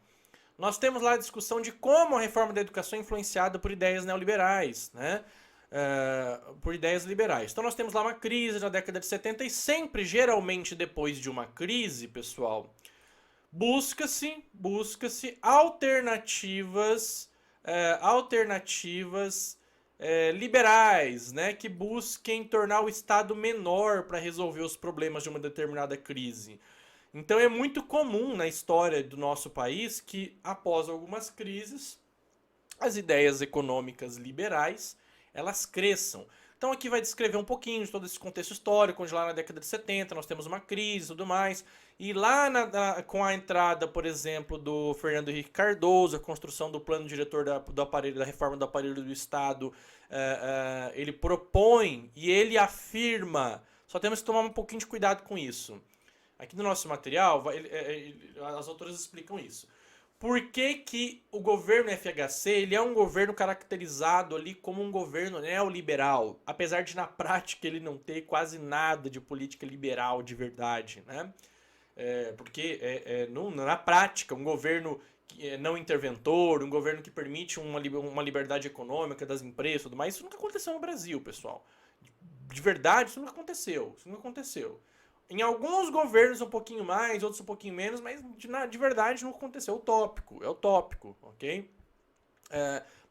Nós temos lá a discussão de como a reforma da educação é influenciada por ideias neoliberais, né? Por ideias liberais. Então nós temos lá uma crise na década de 70 e sempre, geralmente, depois de uma crise, pessoal, busca-se alternativas liberais, né? Que busquem tornar o Estado menor para resolver os problemas de uma determinada crise. Então é muito comum na história do nosso país que, após algumas crises, as ideias econômicas liberais, elas cresçam. Então aqui vai descrever um pouquinho de todo esse contexto histórico, onde lá na década de 70 nós temos uma crise e tudo mais. E lá com a entrada, por exemplo, do Fernando Henrique Cardoso, a construção do plano diretor do aparelho, da reforma do aparelho do Estado, ele propõe e ele afirma, só temos que tomar um pouquinho de cuidado com isso. Aqui no nosso material, as autoras explicam isso. Por que o governo FHC ele é um governo caracterizado ali como um governo neoliberal, apesar de na prática ele não ter quase nada de política liberal de verdade, né? Porque na prática um governo não interventor, um governo que permite uma liberdade econômica das empresas e tudo mais, isso nunca aconteceu no Brasil, pessoal. De verdade, isso nunca aconteceu. Isso nunca aconteceu. Em alguns governos um pouquinho mais, outros um pouquinho menos, mas de verdade não aconteceu. É utópico, ok?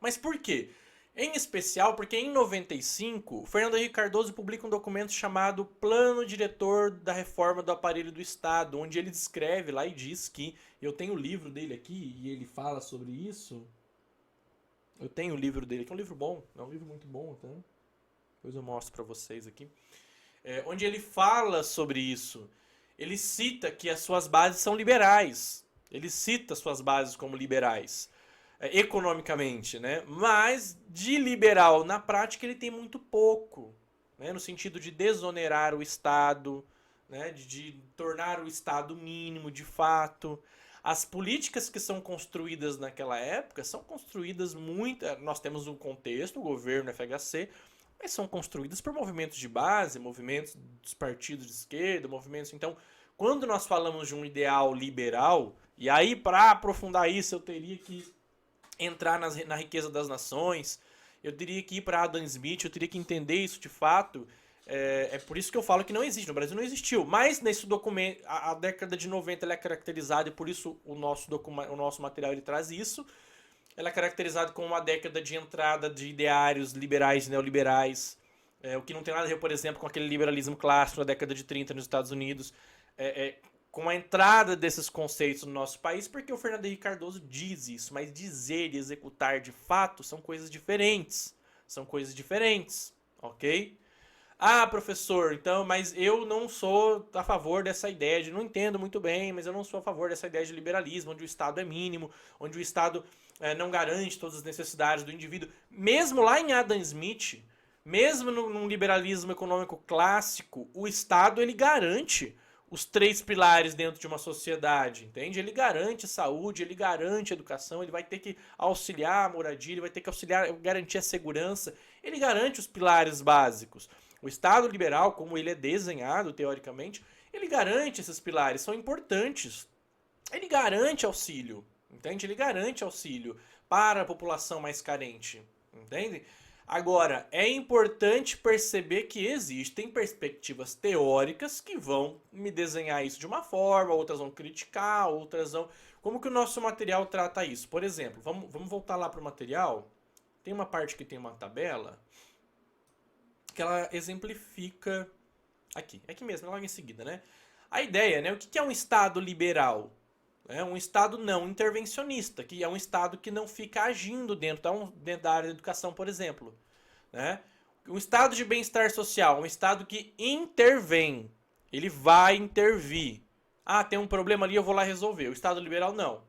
Mas por quê? Em especial porque em 95, o Fernando Henrique Cardoso publica um documento chamado Plano Diretor da Reforma do Aparelho do Estado, onde ele descreve lá e diz que, eu tenho o livro dele aqui e ele fala sobre isso. Eu tenho o livro dele, que é um livro bom, é um livro muito bom, tá? Depois eu mostro para vocês aqui. Onde ele fala sobre isso. Ele cita que as suas bases são liberais. Ele cita suas bases como liberais, economicamente, né? Mas de liberal, na prática, ele tem muito pouco, né? No sentido de desonerar o Estado, né? De tornar o Estado mínimo, de fato. As políticas que são construídas naquela época são construídas muito... Nós temos um contexto, o governo FHC, mas são construídas por movimentos de base, movimentos dos partidos de esquerda, movimentos... Então, quando nós falamos de um ideal liberal, e aí para aprofundar isso eu teria que entrar na riqueza das nações, eu teria que ir para Adam Smith, eu teria que entender isso de fato. É por isso que eu falo que não existe, no Brasil não existiu. Mas nesse documento, a década de 90 ela é caracterizada e por isso o nosso material ele traz isso. ela é caracterizada como uma década de entrada de ideários liberais e neoliberais, o que não tem nada a ver, por exemplo, com aquele liberalismo clássico da década de 30 nos Estados Unidos, com a entrada desses conceitos no nosso país, porque o Fernando Henrique Cardoso diz isso, mas dizer e executar de fato são coisas diferentes. São coisas diferentes, ok? Ah, professor, então, mas eu não sou a favor dessa ideia de, não entendo muito bem, mas eu não sou a favor dessa ideia de liberalismo, onde o Estado é mínimo, onde o Estado não garante todas as necessidades do indivíduo. Mesmo lá em Adam Smith, mesmo num liberalismo econômico clássico, o Estado ele garante os 3 pilares dentro de uma sociedade, entende? Ele garante saúde, ele garante educação, ele vai ter que auxiliar a moradia, ele vai ter que auxiliar, garantir a segurança, ele garante os pilares básicos. O Estado liberal, como ele é desenhado, teoricamente, ele garante esses pilares, são importantes. Ele garante auxílio, entende? Ele garante auxílio para a população mais carente, entende? Agora, é importante perceber que existem perspectivas teóricas que vão me desenhar isso de uma forma, outras vão criticar, outras vão... Como que o nosso material trata isso? Por exemplo, vamos voltar lá para o material. Tem uma parte que tem uma tabela que ela exemplifica... Aqui mesmo, logo em seguida, né? A ideia, né? O que é um Estado liberal? É um Estado não intervencionista, que é um Estado que não fica agindo dentro da área da educação, por exemplo. Né? Um Estado de bem-estar social, um Estado que intervém, ele vai intervir. Ah, tem um problema ali, eu vou lá resolver. O Estado liberal, não.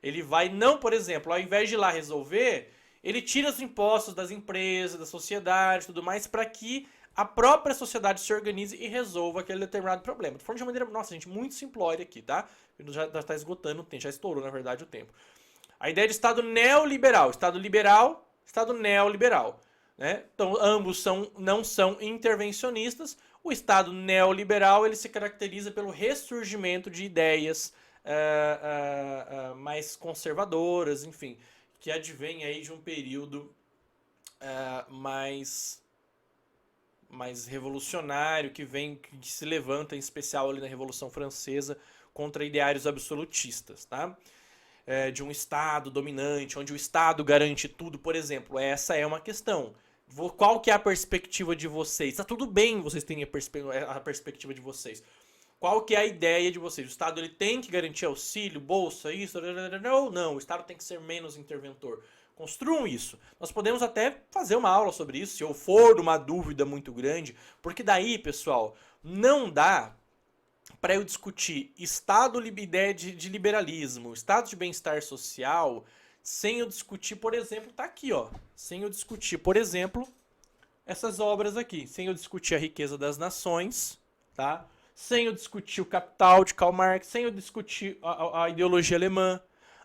Ele vai não, por exemplo, ao invés de ir lá resolver, ele tira os impostos das empresas, da sociedade, tudo mais, para que a própria sociedade se organize e resolva aquele determinado problema. Tô falando de uma maneira, nossa, gente, muito simplória aqui, tá? Já está esgotando o tempo, já estourou, na verdade, o tempo. A ideia de Estado neoliberal. Estado liberal, Estado neoliberal. Né? Então, ambos não são intervencionistas. O Estado neoliberal ele se caracteriza pelo ressurgimento de ideias mais conservadoras, enfim, que advém aí de um período mais revolucionário, que se levanta em especial ali na Revolução Francesa contra ideários absolutistas, tá? De um Estado dominante, onde o Estado garante tudo, por exemplo. Essa é uma questão. Qual que é a perspectiva de vocês? Tá tudo bem vocês terem a perspectiva de vocês. Qual que é a ideia de vocês? O Estado ele tem que garantir auxílio, bolsa, isso? Não, o Estado tem que ser menos interventor. Construam isso. Nós podemos até fazer uma aula sobre isso, se eu for uma dúvida muito grande, porque daí, pessoal, não dá para eu discutir ideia de liberalismo, Estado de bem-estar social, sem eu discutir, por exemplo, tá aqui, ó, sem eu discutir, por exemplo, essas obras aqui, sem eu discutir a riqueza das nações, tá? Sem eu discutir o Capital de Karl Marx, sem eu discutir a ideologia alemã.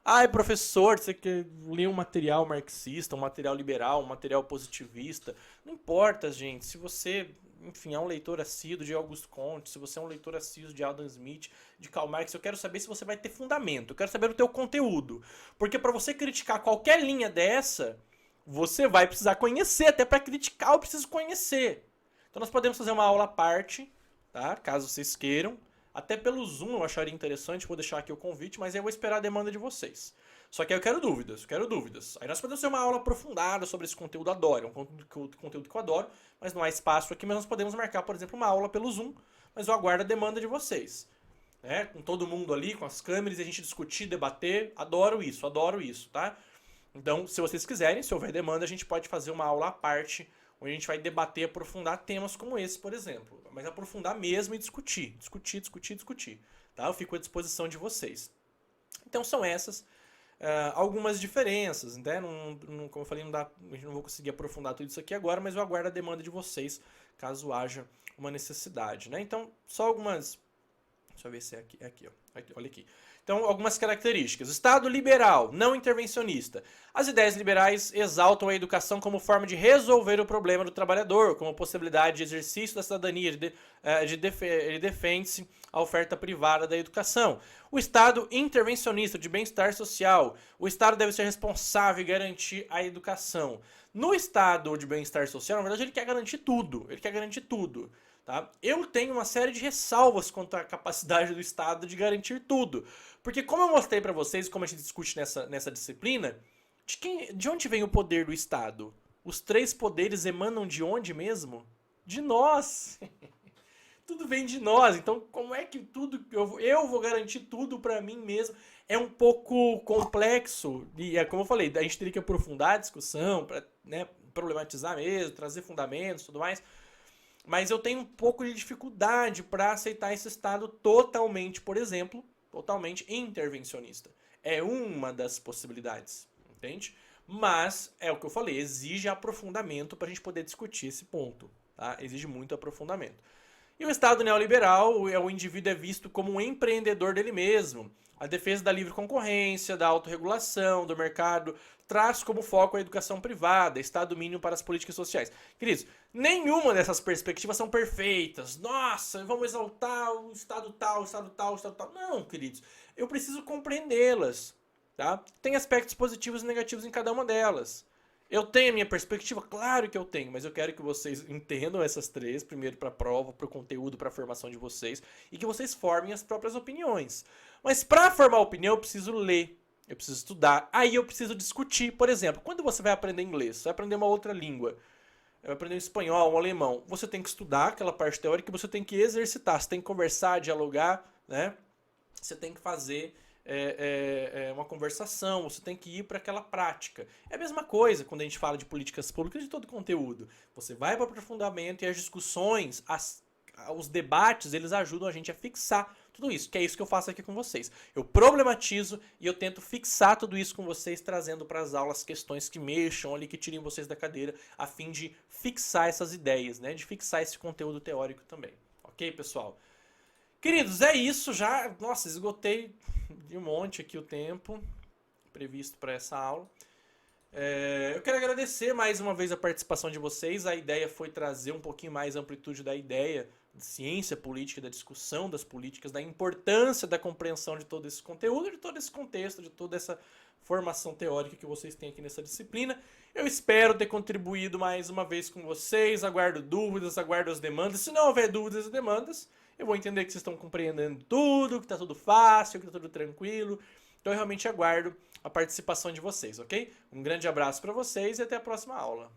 Ai, professor, você quer ler um material marxista, um material liberal, um material positivista? Não importa, gente. Se você, enfim, é um leitor assíduo de Auguste Comte, se você é um leitor assíduo de Adam Smith, de Karl Marx, eu quero saber se você vai ter fundamento. Eu quero saber o teu conteúdo. Porque para você criticar qualquer linha dessa, você vai precisar conhecer. Até para criticar, eu preciso conhecer. Então nós podemos fazer uma aula à parte, tá? Caso vocês queiram. Até pelo Zoom eu acharia interessante, vou deixar aqui o convite, mas eu vou esperar a demanda de vocês. Só que aí eu quero dúvidas. Aí nós podemos ter uma aula aprofundada sobre esse conteúdo, adoro, é um conteúdo que eu adoro, mas não há espaço aqui, mas nós podemos marcar, por exemplo, uma aula pelo Zoom, mas eu aguardo a demanda de vocês. Né? Com todo mundo ali, com as câmeras, e a gente discutir, debater, adoro isso, tá? Então, se vocês quiserem, se houver demanda, a gente pode fazer uma aula à parte, onde a gente vai debater e aprofundar temas como esse, por exemplo. Mas aprofundar mesmo e discutir. Tá? Eu fico à disposição de vocês. Então são essas algumas diferenças. Né? Como eu falei, a gente não vou conseguir aprofundar tudo isso aqui agora, mas eu aguardo a demanda de vocês, caso haja uma necessidade. Né? Então, só algumas... Deixa eu ver se é aqui, ó. Olha aqui. Então, algumas características. Estado liberal, não intervencionista. As ideias liberais exaltam a educação como forma de resolver o problema do trabalhador, como possibilidade de exercício da cidadania. Ele defende-se a oferta privada da educação. O Estado intervencionista de bem-estar social. O Estado deve ser responsável e garantir a educação. No Estado de bem-estar social, na verdade, ele quer garantir tudo. Tá? Eu tenho uma série de ressalvas quanto à capacidade do Estado de garantir tudo. Porque como eu mostrei para vocês, como a gente discute nessa disciplina, De onde vem o poder do Estado? Os três poderes emanam de onde mesmo? De nós. Tudo vem de nós. Então, como é que tudo eu vou garantir tudo para mim mesmo? É um pouco complexo. E é como eu falei, a gente teria que aprofundar a discussão, para, né, problematizar mesmo, trazer fundamentos e tudo mais. Mas eu tenho um pouco de dificuldade para aceitar esse Estado totalmente, por exemplo, totalmente intervencionista. É uma das possibilidades, entende? Mas, é o que eu falei, exige aprofundamento para a gente poder discutir esse ponto. Tá? Exige muito aprofundamento. E o Estado neoliberal, o indivíduo é visto como um empreendedor dele mesmo. A defesa da livre concorrência, da autorregulação, do mercado, traz como foco a educação privada, Estado mínimo para as políticas sociais. Queridos, nenhuma dessas perspectivas são perfeitas. Nossa, vamos exaltar o Estado tal, o Estado tal, o Estado tal. Não, queridos, eu preciso compreendê-las. Tá? Tem aspectos positivos e negativos em cada uma delas. Eu tenho a minha perspectiva? Claro que eu tenho, mas eu quero que vocês entendam essas três, primeiro para a prova, para o conteúdo, para a formação de vocês, e que vocês formem as próprias opiniões. Mas para formar opinião, eu preciso ler, eu preciso estudar, aí eu preciso discutir. Por exemplo, quando você vai aprender inglês, você vai aprender uma outra língua, vai aprender um espanhol, um alemão, você tem que estudar aquela parte teórica e você tem que exercitar, você tem que conversar, dialogar, né? Você tem que fazer uma conversação, você tem que ir para aquela prática. É a mesma coisa quando a gente fala de políticas públicas de todo conteúdo. Você vai para o aprofundamento e as discussões, os debates, eles ajudam a gente a fixar tudo isso, que é isso que eu faço aqui com vocês. Eu problematizo e eu tento fixar tudo isso com vocês, trazendo para as aulas questões que mexam ali, que tirem vocês da cadeira, a fim de fixar essas ideias, né? De fixar esse conteúdo teórico também. Ok, pessoal? Queridos, é isso já. Nossa, esgotei de um monte aqui o tempo previsto para essa aula. Eu quero agradecer mais uma vez a participação de vocês. A ideia foi trazer um pouquinho mais a amplitude da ideia de ciência política, da discussão das políticas, da importância da compreensão de todo esse conteúdo, de todo esse contexto, de toda essa formação teórica que vocês têm aqui nessa disciplina. Eu espero ter contribuído mais uma vez com vocês. Aguardo dúvidas, aguardo as demandas. Se não houver dúvidas e demandas, eu vou entender que vocês estão compreendendo tudo, que está tudo fácil, que está tudo tranquilo. Então eu realmente aguardo a participação de vocês, ok? Um grande abraço para vocês e até a próxima aula.